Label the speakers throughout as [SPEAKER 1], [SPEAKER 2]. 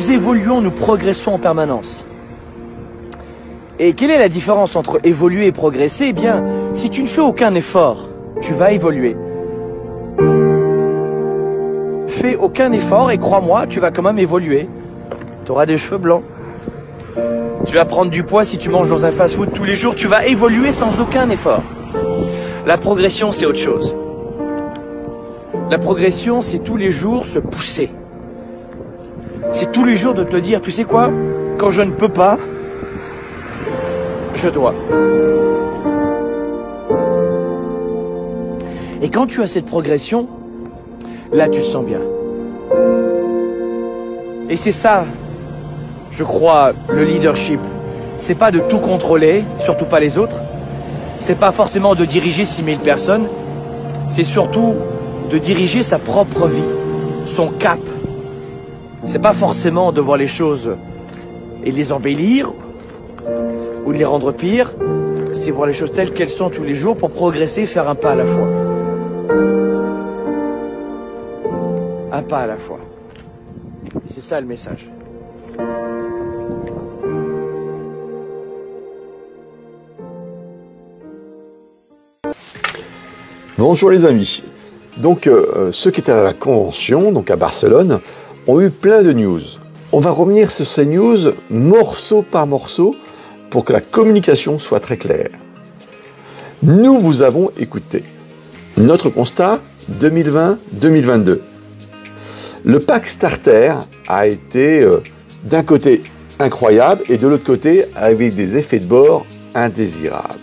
[SPEAKER 1] nous évoluons, nous progressons en permanence. Et quelle est la différence entre évoluer et progresser? Eh bien, si tu ne fais aucun effort, tu vas évoluer. Fais aucun effort et crois-moi, tu vas quand même évoluer. Tu auras des cheveux blancs. Tu vas prendre du poids si tu manges dans un fast-food tous les jours. Tu vas évoluer sans aucun effort. La progression, c'est autre chose. La progression, c'est tous les jours se pousser. C'est tous les jours de te dire, tu sais quoi, quand je ne peux pas, je dois. Et quand tu as cette progression, là tu te sens bien. Et c'est ça, je crois, le leadership. C'est pas de tout contrôler, surtout pas les autres. C'est pas forcément de diriger 6000 personnes. C'est surtout de diriger sa propre vie, son cap. C'est pas forcément de voir les choses et les embellir ou de les rendre pires. C'est voir les choses telles qu'elles sont tous les jours pour progresser et faire un pas à la fois. Un pas à la fois. Et c'est ça le message.
[SPEAKER 2] Bonjour les amis. Donc ceux qui étaient à la convention, donc à Barcelone, ont eu plein de news. On va revenir sur ces news morceau par morceau pour que la communication soit très claire. Nous vous avons écouté. Notre constat 2020-2022. Le pack Starter a été d'un côté incroyable et de l'autre côté avec des effets de bord indésirables.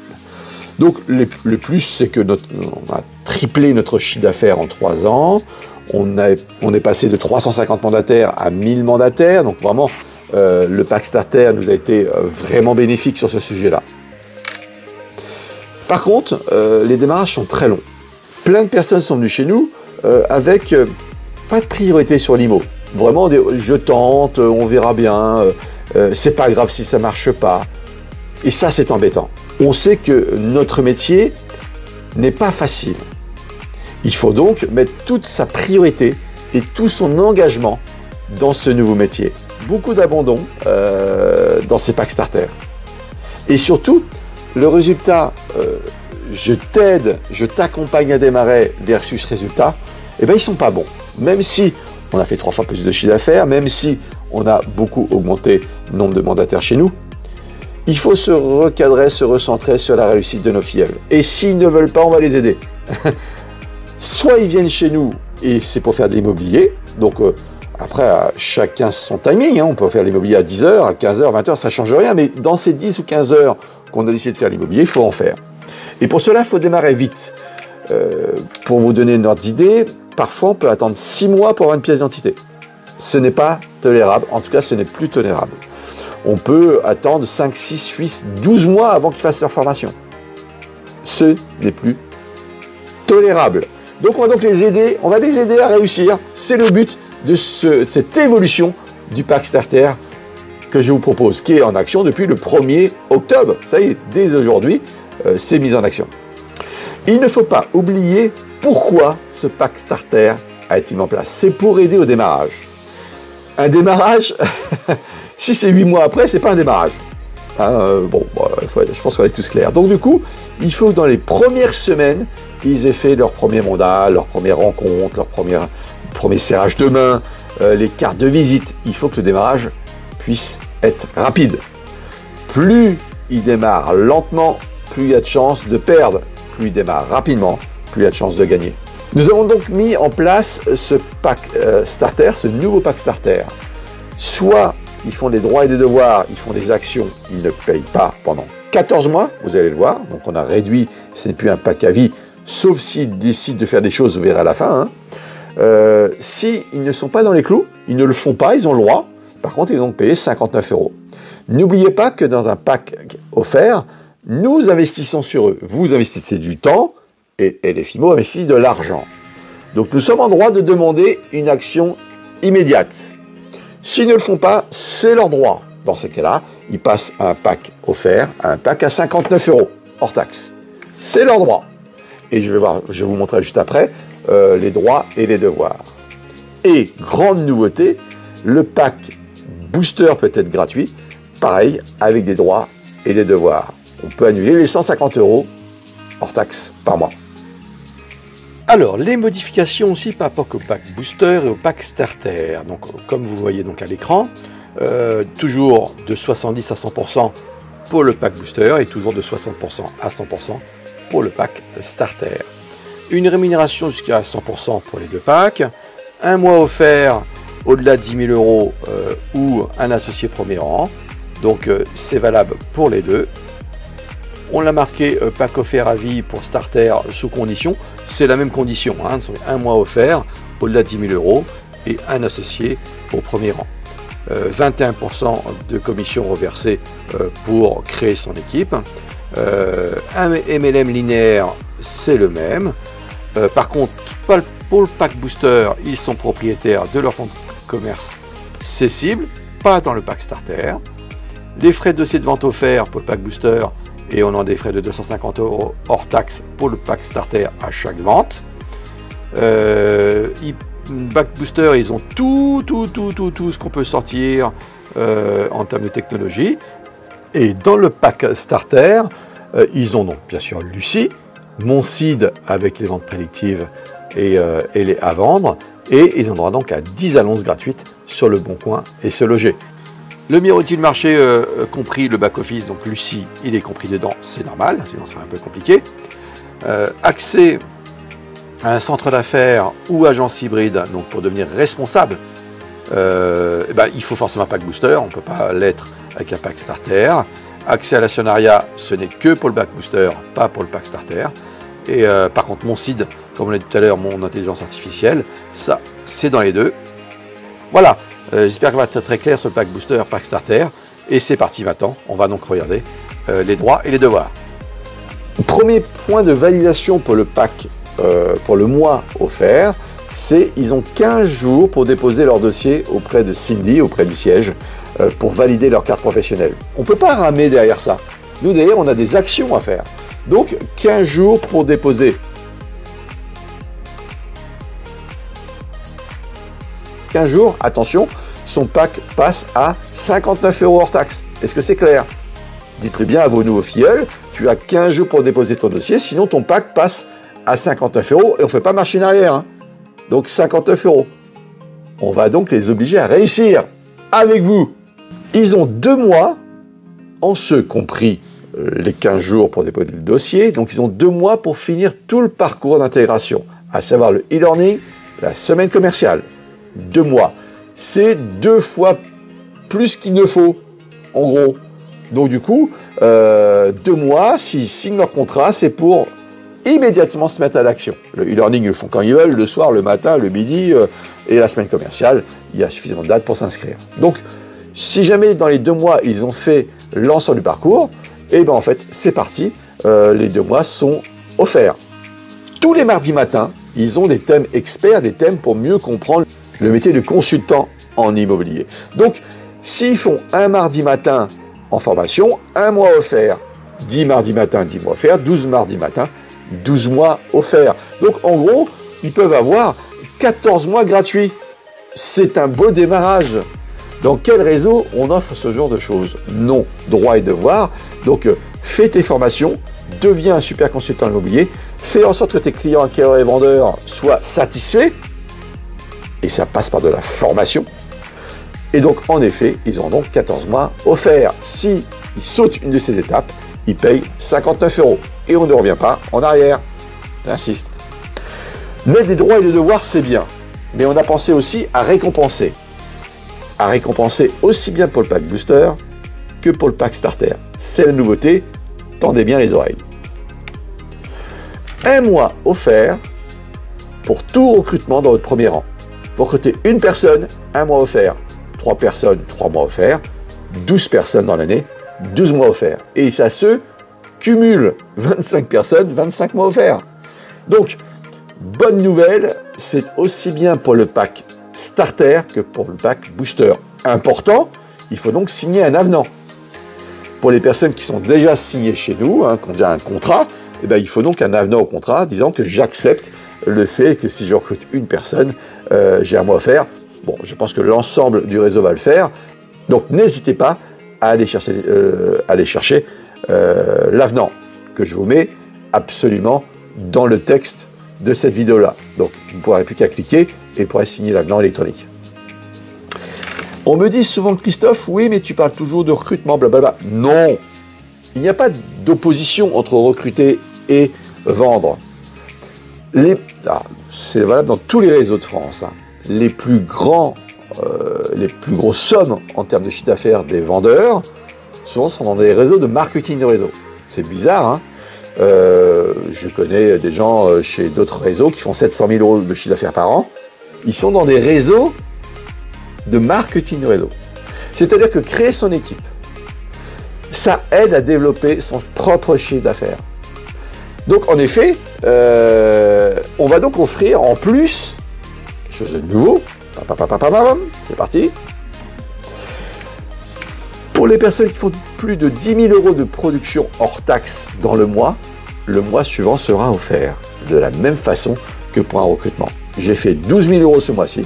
[SPEAKER 2] Donc le plus, c'est que on a triplé notre chiffre d'affaires en 3 ans. On est passé de 350 mandataires à 1000 mandataires. Donc vraiment, le pack Starter nous a été vraiment bénéfique sur ce sujet-là. Par contre, les démarrages sont très longs. Plein de personnes sont venues chez nous avec pas de priorité sur l'IMO. Vraiment, je tente, on verra bien, c'est pas grave si ça marche pas. Et ça, c'est embêtant. On sait que notre métier n'est pas facile. Il faut donc mettre toute sa priorité et tout son engagement dans ce nouveau métier. Beaucoup d'abandon dans ces packs Starter. Et surtout, le résultat, je t'aide, je t'accompagne à démarrer versus résultat, eh bien, ils ne sont pas bons. Même si on a fait 3 fois plus de chiffre d'affaires, même si on a beaucoup augmenté le nombre de mandataires chez nous, il faut se recadrer, se recentrer sur la réussite de nos filleuls. Et s'ils ne veulent pas, on va les aider. Soit ils viennent chez nous et c'est pour faire de l'immobilier. Donc après, chacun son timing. On peut faire l'immobilier à 10h, à 15h, 20h, ça ne change rien. Mais dans ces 10 ou 15 heures qu'on a décidé de faire l'immobilier, il faut en faire. Et pour cela, il faut démarrer vite. Pour vous donner une ordre d'idée, parfois on peut attendre 6 mois pour avoir une pièce d'identité. Ce n'est pas tolérable. En tout cas, ce n'est plus tolérable. On peut attendre 5, 6, 8, 12 mois avant qu'ils fassent leur formation. Ce n'est plus tolérable. Donc on va donc les aider, à réussir. C'est le but de cette évolution du pack Starter que je vous propose, qui est en action depuis le 1er octobre. Ça y est, dès aujourd'hui, c'est mis en action. Il ne faut pas oublier pourquoi ce pack Starter a été mis en place. C'est pour aider au démarrage. Un démarrage... Si c'est 8 mois après, c'est pas un démarrage. Je pense qu'on est tous clairs. Donc du coup, il faut que dans les premières semaines, ils aient fait leur premier mandat, leur première rencontre, leur premier serrage de main, les cartes de visite. Il faut que le démarrage puisse être rapide. Plus il démarre lentement, plus il y a de chances de perdre. Plus il démarre rapidement, plus il y a de chances de gagner. Nous avons donc mis en place ce pack Starter, ce nouveau pack Starter. Soit ils font des droits et des devoirs, ils font des actions, ils ne payent pas pendant 14 mois, vous allez le voir. Donc on a réduit, ce n'est plus un pack à vie, sauf s'ils décident de faire des choses, vous verrez à la fin. S'ils ne sont pas dans les clous, ils ne le font pas, ils ont le droit. Par contre, ils ont payé 59 €. N'oubliez pas que dans un pack offert, nous investissons sur eux. Vous investissez du temps et les FIMO investissent de l'argent. Donc nous sommes en droit de demander une action immédiate. S'ils ne le font pas, c'est leur droit. Dans ce cas-là, ils passent à un pack offert, à un pack à 59 € hors taxe. C'est leur droit. Et je vais vous montrer juste après les droits et les devoirs. Et grande nouveauté, le pack booster peut être gratuit, pareil, avec des droits et des devoirs. On peut annuler les 150 € hors taxe par mois. Alors, les modifications aussi par rapport au pack booster et au pack starter. Donc, comme vous voyez donc à l'écran, toujours de 70 à 100% pour le pack booster et toujours de 60% à 100% pour le pack starter. Une rémunération jusqu'à 100% pour les deux packs, un mois offert au-delà de 10 000 € ou un associé premier rang. Donc, c'est valable pour les deux. On l'a marqué pack offert à vie pour starter sous condition. C'est la même condition, hein, un mois offert au-delà de 10 000 € et un associé au premier rang. 21% de commission reversée pour créer son équipe. Un MLM linéaire, c'est le même. Par contre, pour le pack booster, ils sont propriétaires de leur fonds de commerce cessible, pas dans le pack starter. Les frais de dossier de vente offerts pour le pack booster, et on a des frais de 250 € hors taxe pour le pack starter à chaque vente. Pack booster, ils ont tout ce qu'on peut sortir en termes de technologie. Et dans le pack starter, ils ont donc bien sûr Lucie, Mon Seed avec les ventes prédictives et les à vendre. Et ils ont droit donc à 10 annonces gratuites sur le Bon Coin et Se Loger. Le miroir marché compris le back-office, donc Lucie, il est compris dedans, c'est normal, sinon c'est un peu compliqué. Accès à un centre d'affaires ou agence hybride, donc pour devenir responsable, il faut forcément un pack booster, on ne peut pas l'être avec un pack starter. Accès à l'actionnariat, ce n'est que pour le pack booster, pas pour le pack starter. Et par contre, mon seed, comme on l'a dit tout à l'heure, mon intelligence artificielle, ça, c'est dans les deux. Voilà. J'espère que ça va être très clair sur le pack booster, pack starter. Et c'est parti maintenant. On va donc regarder les droits et les devoirs. Premier point de validation pour le pack, pour le mois offert, c'est ils ont 15 jours pour déposer leur dossier auprès de Cindy, auprès du siège, pour valider leur carte professionnelle. On ne peut pas ramer derrière ça. Nous, d'ailleurs, on a des actions à faire. Donc, 15 jours pour déposer. 15 jours, attention, son pack passe à 59 € hors taxe. Est-ce que c'est clair? Dites-le bien à vos nouveaux filleuls, tu as 15 jours pour déposer ton dossier, sinon ton pack passe à 59 € et on ne fait pas machine arrière. Hein. Donc 59 €. On va donc les obliger à réussir avec vous. Ils ont 2 mois, en ce compris les 15 jours pour déposer le dossier, donc ils ont 2 mois pour finir tout le parcours d'intégration, à savoir le e-learning, la semaine commerciale. 2 mois. C'est 2 fois plus qu'il ne faut, en gros. Donc du coup, 2 mois, s'ils signent leur contrat, c'est pour immédiatement se mettre à l'action. Le e-learning, ils le font quand ils veulent, le soir, le matin, le midi, et la semaine commerciale, il y a suffisamment de dates pour s'inscrire. Donc, si jamais dans les 2 mois, ils ont fait l'ensemble du parcours, et bien en fait, c'est parti, les 2 mois sont offerts. Tous les mardis matins, ils ont des thèmes experts, des thèmes pour mieux comprendre le métier de consultant en immobilier. Donc, s'ils font un mardi matin en formation, 1 mois offert, 10 mardis matin, 10 mois offerts, 12 mardis matin, 12 mois offerts. Donc, en gros, ils peuvent avoir 14 mois gratuits. C'est un beau démarrage. Dans quel réseau on offre ce genre de choses? Non, droit et devoir. Donc, fais tes formations, deviens un super consultant immobilier, fais en sorte que tes clients, acquéreurs et vendeurs soient satisfaits. Et ça passe par de la formation. Et donc, en effet, ils ont donc 14 mois offerts. Si ils sautent une de ces étapes, ils payent 59 €. Et on ne revient pas en arrière. J'insiste. Mettre des droits et des devoirs, c'est bien. Mais on a pensé aussi à récompenser. À récompenser aussi bien pour le pack booster que pour le pack starter. C'est la nouveauté. Tendez bien les oreilles. 1 mois offert pour tout recrutement dans votre premier rang. Vous recrutez une personne, 1 mois offert. 3 personnes, 3 mois offerts. 12 personnes dans l'année, 12 mois offerts. Et ça se cumule. 25 personnes, 25 mois offerts. Donc, bonne nouvelle, c'est aussi bien pour le pack starter que pour le pack booster. Important, il faut donc signer un avenant. Pour les personnes qui sont déjà signées chez nous, qui ont déjà un contrat, eh bien, il faut donc un avenant au contrat disant que j'accepte le fait que si je recrute une personne, j'ai 1 mois offert. Bon, je pense que l'ensemble du réseau va le faire, Donc n'hésitez pas à aller chercher l'avenant que je vous mets absolument dans le texte de cette vidéo-là. Donc vous ne pourrez plus qu'à cliquer et vous pourrez signer l'avenant électronique. On me dit souvent, Christophe, oui, mais tu parles toujours de recrutement, blablabla. Non, il n'y a pas d'opposition entre recruter et vendre. C'est valable dans tous les réseaux de France. Hein. Les plus grosses sommes en termes de chiffre d'affaires des vendeurs, souvent sont dans des réseaux de marketing de réseau. C'est bizarre, hein. Je connais des gens chez d'autres réseaux qui font 700 000 euros de chiffre d'affaires par an. Ils sont dans des réseaux de marketing de réseau. C'est-à-dire que créer son équipe, ça aide à développer son propre chiffre d'affaires. Donc en effet, on va donc offrir en plus quelque chose de nouveau. C'est parti. Pour les personnes qui font plus de 10 000 euros de production hors taxe dans le mois suivant sera offert de la même façon que pour un recrutement. J'ai fait 12 000 euros ce mois-ci,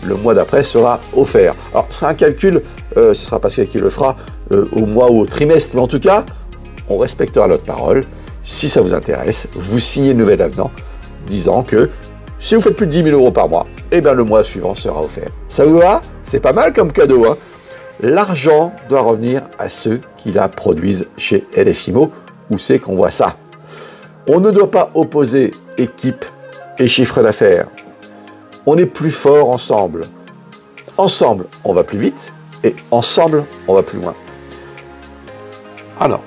[SPEAKER 2] le mois d'après sera offert. Alors ce sera un calcul, ce sera Pascal qui le fera au mois ou au trimestre, mais en tout cas, on respectera notre parole. Si ça vous intéresse, vous signez le nouvel avenant disant que si vous faites plus de 10 000 euros par mois, eh bien le mois suivant sera offert. Ça vous va? C'est pas mal comme cadeau, hein? L'argent doit revenir à ceux qui la produisent chez LFIMO. Où c'est qu'on voit ça? On ne doit pas opposer équipe et chiffre d'affaires. On est plus fort ensemble. Ensemble, on va plus vite et ensemble, on va plus loin. Alors,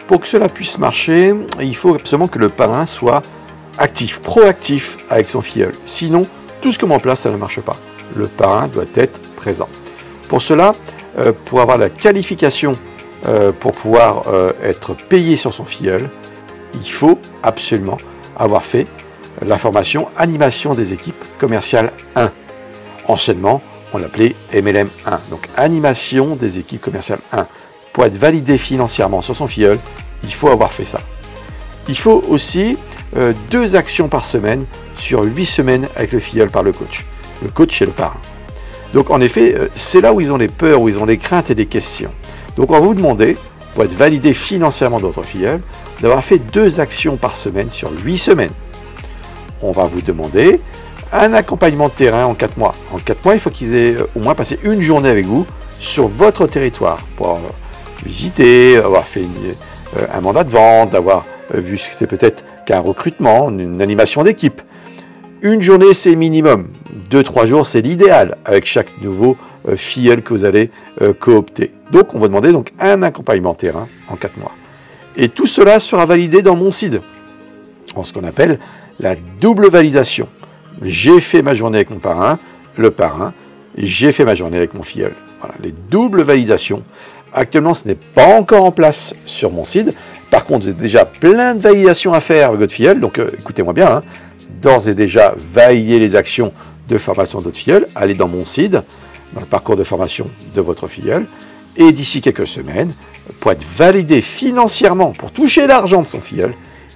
[SPEAKER 2] pour que cela puisse marcher, il faut absolument que le parrain soit actif, proactif avec son filleul. Sinon, tout ce qu'on met en place, ça ne marche pas. Le parrain doit être présent. Pour cela, pour avoir la qualification, pour pouvoir être payé sur son filleul, il faut absolument avoir fait la formation Animation des équipes commerciales 1. Anciennement, on l'appelait MLM 1. Donc, Animation des équipes commerciales 1. Pour être validé financièrement sur son filleul, il faut avoir fait ça. Il faut aussi 2 actions par semaine sur 8 semaines avec le filleul par le coach. Le coach et le parrain. Donc en effet, c'est là où ils ont les peurs, où ils ont les craintes et des questions. Donc on va vous demander, pour être validé financièrement dans votre filleul, d'avoir fait 2 actions par semaine sur 8 semaines. On va vous demander un accompagnement de terrain en 4 mois. En 4 mois, il faut qu'ils aient au moins passé une journée avec vous sur votre territoire pour visiter, avoir fait un mandat de vente, d'avoir vu ce que c'est peut-être qu'un recrutement, une animation d'équipe. Une journée, c'est minimum. 2-3 jours, c'est l'idéal avec chaque nouveau filleul que vous allez coopter. Donc, on va demander donc un accompagnement terrain en 4 mois. Et tout cela sera validé dans mon CID, en ce qu'on appelle la double validation. J'ai fait ma journée avec mon parrain, le parrain, et j'ai fait ma journée avec mon filleul. Voilà, les doubles validations. Actuellement, ce n'est pas encore en place sur mon CID. Par contre, vous avez déjà plein de validations à faire avec votre filleul. Donc, écoutez-moi bien, hein, d'ores et déjà, validez les actions de formation de votre filleul. Allez dans mon CID, dans le parcours de formation de votre filleul. Et d'ici quelques semaines, pour être validé financièrement, pour toucher l'argent de son filleul,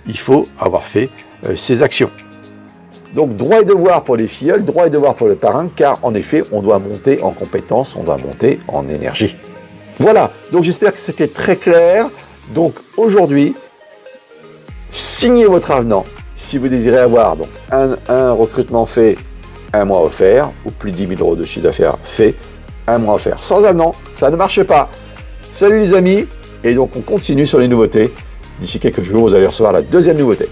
[SPEAKER 2] il faut avoir fait ces actions. Donc, droit et devoir pour les filleuls, droit et devoir pour le parrain, car en effet, on doit monter en compétences, on doit monter en énergie. Voilà, donc j'espère que c'était très clair. Donc aujourd'hui, signez votre avenant si vous désirez avoir donc un recrutement fait, 1 mois offert, ou plus de 10 000 euros de chiffre d'affaires fait, 1 mois offert. Sans avenant, ça ne marche pas. Salut les amis, et donc on continue sur les nouveautés. D'ici quelques jours, vous allez recevoir la 2e nouveauté.